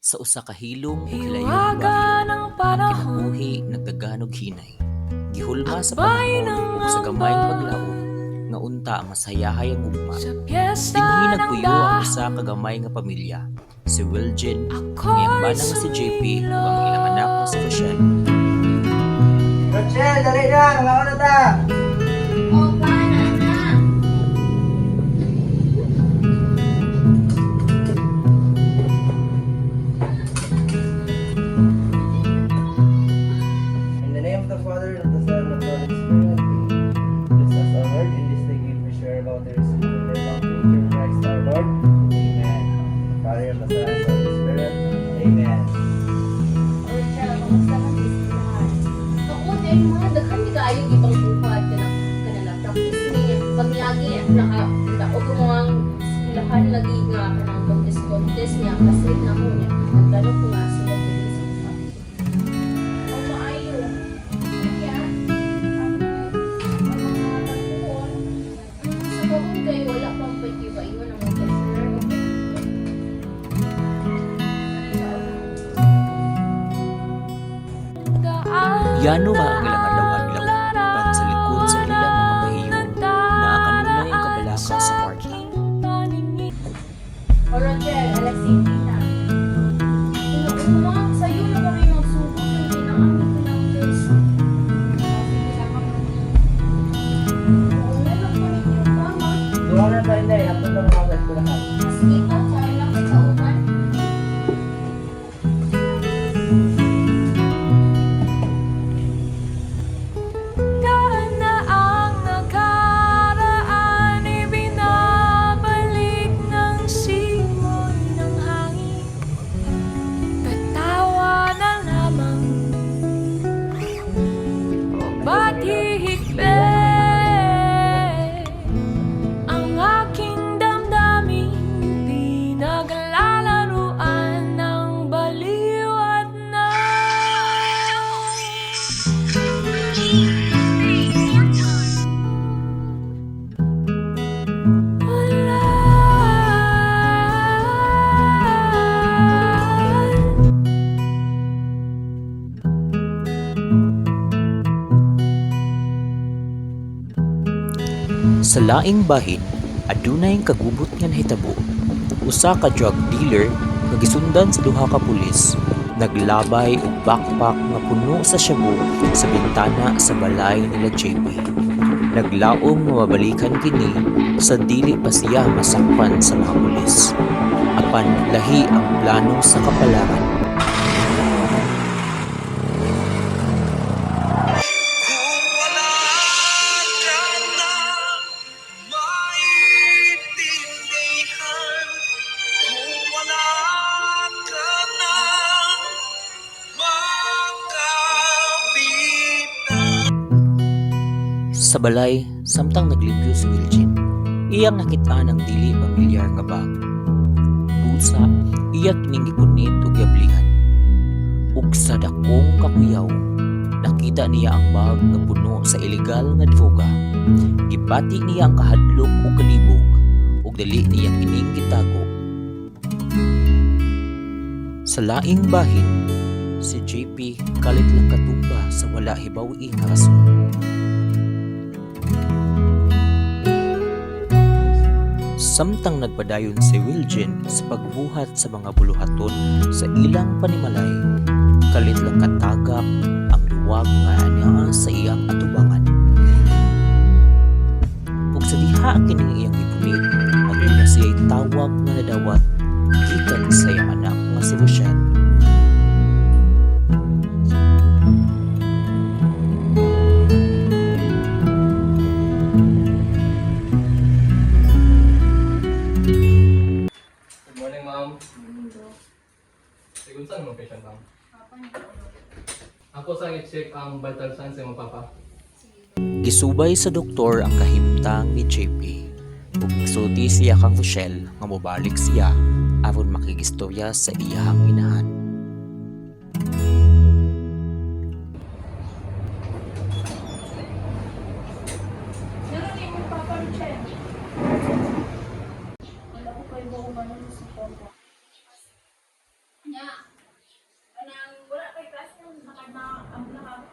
Sa usa ka hilom ug hilayong Hiwaga bahin, ng ang panahon kinabuhi nagdaganog hinay. Gihulma sa Akbay panahon ng ug sa gamayng ambag maglaom, nga unta masayahay ang ugma. Sa piyesta Dinhi ng nagpuyo ang usa dahon ka gamay nga pamilya, si Wiljen, ang iyang Ako'y bana nga si JP ug ang ilang anak nga si Rochelle. Rochelle, dali na! Mga na ta! In the name of the Father, and of the Son, and of the Holy Spirit. Bless us, O Lord, in this day we share about the receipt of their bounty through Christ our Lord. Amen. Father, and of the Son, and of the Holy Spirit. Amen. Ako din mga daghan di kaayo ibang buhat kanang practice ni pagyagi naka og mga ilahan lagi nga kanang contest niya kasi na mo niya nagdalo ko nga sila dili sa upat. Ang maayo. Kaya ang mga tagpuan sa bagong kayo wala pang pagkiba ingon ang mga customer. Yano ra ang ilang adlaw-adlaw uban sa likod sa ilang mga mahiyon naa kanunay ang kabalaka sa kwarta. Rochelle, alas 7 na. Umang sa'yo na kami magsugod ng pinaamin ko ng test. Sige lang kami. Kung meron ko ninyo, tama. Doon na tayo na, hapon na mga kaskulahan. Mas ikaw, tsaka lang kay kauban. Daan na ang nakaraan Ibinabalik ng simoy ng hangin Tatawa na lamang O ba't hihigpit Ang aking damdamin Pinaglalaruan ng baliw at wala Sa laing bahin, adunay kagubot nga nahitabo. Usa ka drug dealer nga gisundan sa duha ka pulis, naglabay og backpack nga puno sa shabu sa bintana sa balay nila JP. Naglaom nga mabalikan kini sa dili pa siya masakpan sa mga pulis. Apan lahi ang plano sa kapalaran. Kung wala ka na maintindihan, kung wala ka na makabitan. Sa balay, samtang naglimpyo si Wiljen, iyang nakitaan ang dili pamilyar nga bag. Busa, iya kining gipunit ug giablihan. Ug sa dakong kakuyaw, nakita niya ang bag nga puno sa ilegal nga droga. Gibati niya ang kahadlok ug kalibog, ug dali niya kining gitago. Sa laing bahin, si JP kalit lang katumba sa wala hibawi nga rason. Samtang nagpadayon si Wiljen sa pagbuhat sa mga buluhaton sa ilang panimalay, kalit lang katagak ang luwag nga niya sa iyang atubangan. Ug sa diha kining iyang gipunit, aduna siya'y tawag nga nadawat gikan sa iyang anak nga si Rochelle. Good morning, ma'am. Sigun saan mo patient, ma'am? Ako sa i-check ang vital signs sa mga papa. Gisubay sa doktor ang kahimtang ni JP. Ug nagsulti siya kang Rochelle nga mobalik siya aron makigistorya sa iyang inahan. Meron ni mo Papa Rochelle. Wala ko kayo ba umanon sa papa. Nya. Anang wala kay class mo nakana ang naka.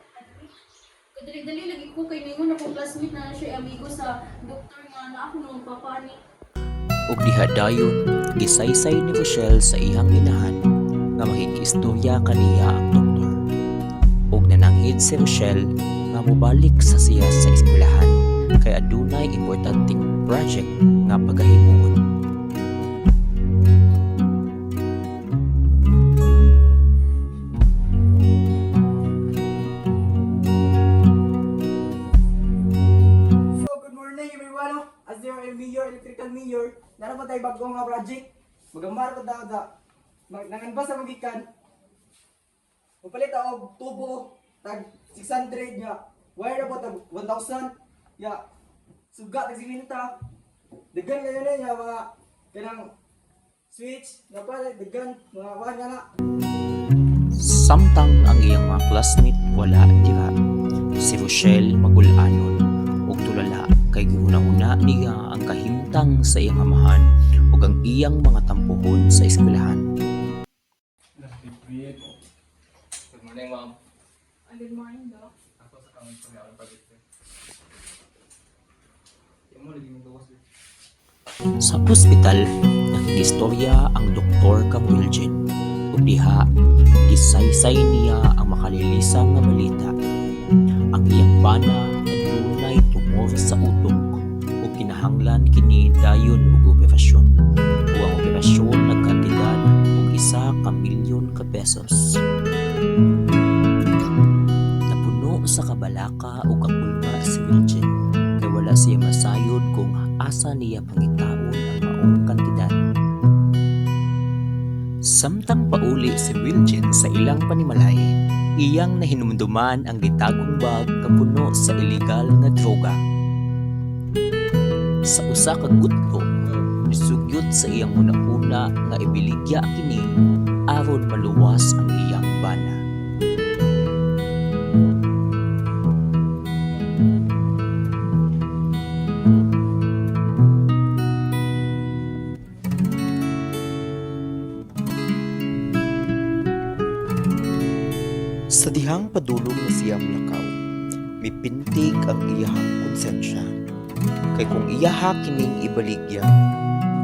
Kadali-dali lagi ko kay ningon akong classmate na siya amigo sa doktor nga na ako nung papani. Ug diha dayon gisaysay ni Rochelle sa iyang inahan nga makikiistorya kaniya ang doktor. Ug nananghid si Rochelle nga mobalik sa siya sa eskwelahan kay adunay importanteng project nga pagahimuon. So, good morning everyone. As your mayor, electrical mayor, naroon tayo bagong nga project. Magambar ko daw da. Nanganbas sa magikan. Mapalit og tubo tag 600 nya. Wire po tag 1,000. Ya. Suga tag siminta. Degan kayo na ya mga kanang switch na pala degan mga wan nga na. Samtang ang iyang mga classmate wala diha, si Rochelle magulanon ug tulala kay gihuna-huna niya ang kahimtang sa iyang amahan ug ang iyang mga tampuhon sa eskwelahan. Good morning, ma'am. Good morning, Doc. Ako sa kamay sa mga project. Yung mo lagi mo gawas. Sa ospital, nakikistorya ang Dr. Camuelgen ug diha gisaysay niya ang makalilisang nga balita. Ang iyang bana adunay tumor sa utok ug kinahanglan kini dayon og operasyon. Ug ang operasyon nagkantidad og 1 milyon ka pesos. Napuno sa kabalaka ug kakulba si Wilgen kay wala siya masayod kung asa niya pangitaon ang maong kantidad. Samtang pauli si Wilgen sa ilang panimalay, iyang nahinumduman ang gitagong bag kapuno sa illegal nga droga. Sa usa ka gutlo, nisugyot sa iyang una-una nga ibiligya kini aron maluwas ang iyang bana. Sa dihang padulong na siya mulakaw, mipintig ang iyahang konsensya. Kay kung iyaha kining ibaligya,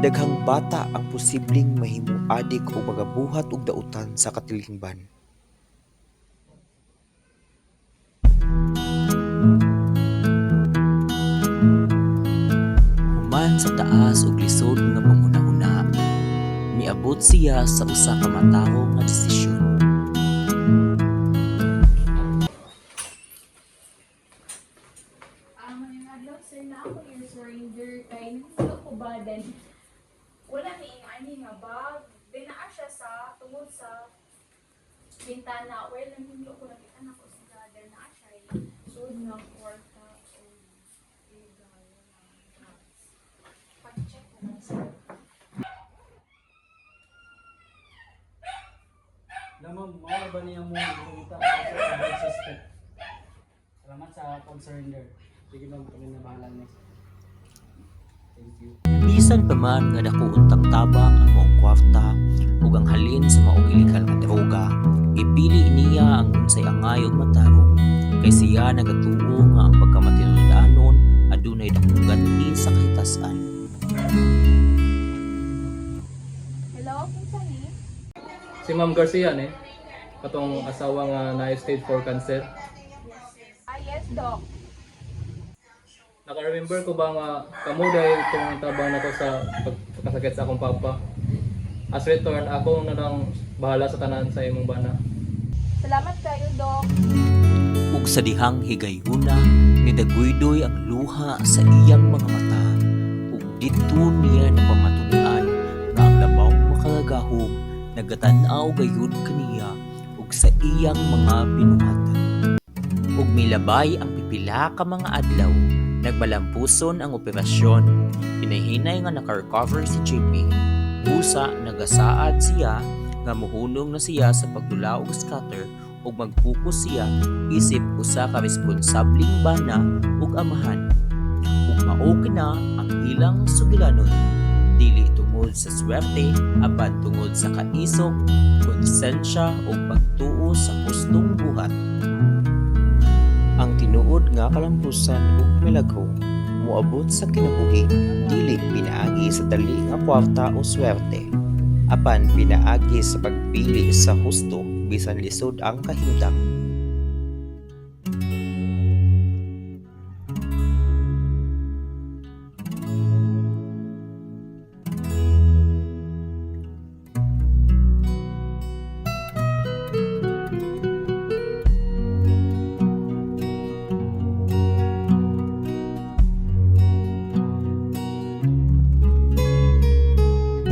daghang bata ang posibleng mahimo adik o magabuhat og dautan sa katilingban. Human sa taas og lisod nga panguna-una, miabot siya sa usa ka mataho nga desisyon. Ang adlaw sir na ako yung surrender kay nandito ko ba then wala ni ani nga bag. Dinaa siya sa tungod sa bintana. Well, hindi ko nakita na ko sa then naa siya sud nga kwarta o illegal na drugs. Pag-check ko na sir. Naman, mawala ba niya mo kumita sa bad suspect? Salamat sa pag-surrender. Sige ma'am, kami na bahala next. Thank you. Bisan pa man nga dako untang tabang ang maong kwarta ug ang halin sa maong illegal nga droga, ipili niya ang unsay angay ug matarong kay siya nagatuo nga ang pagkamatinud-anon adunay dakong ganti sa kahitasan. Hello, kinsa ni? Si Ma'am Garcia ni, katong asawa nga na stage 4 cancer. Ah, yes, Doc. Naka-remember ko ba nga kamuday itong tabang na to sa pagkasakit sa akong papa. As return, ako na lang bahala sa tanan sa imong bana. Salamat kayo, Doc. Ug sa dihang higayuna ni daguydoy ang luha sa iyang mga mata ug dito niya napamatunan nga ang labawng makalagahom nagatan-aw gayud kaniya ug sa iyang mga binuhatan. Ug milabay ang pipila ka mga adlaw, nagbalampuson ang operasyon. Hinahinay nga naka-recover si JP. Busa nagasaad siya nga muhunong na siya sa pagdula og scatter ug mag-focus siya isip usa ka responsabling bana ug amahan. Ug mao na ang ilang sugilanon, dili tungod sa swerte apan tungod sa kaisog, presensya ug pagtuo sa hustong buhat. Ang tinuod nga kalampusan ug milagro moabot sa kinabuhi dili pinaagi sa dali nga kwarta o swerte, apan pinaagi sa pagpili sa husto bisan lisod ang kahimtang.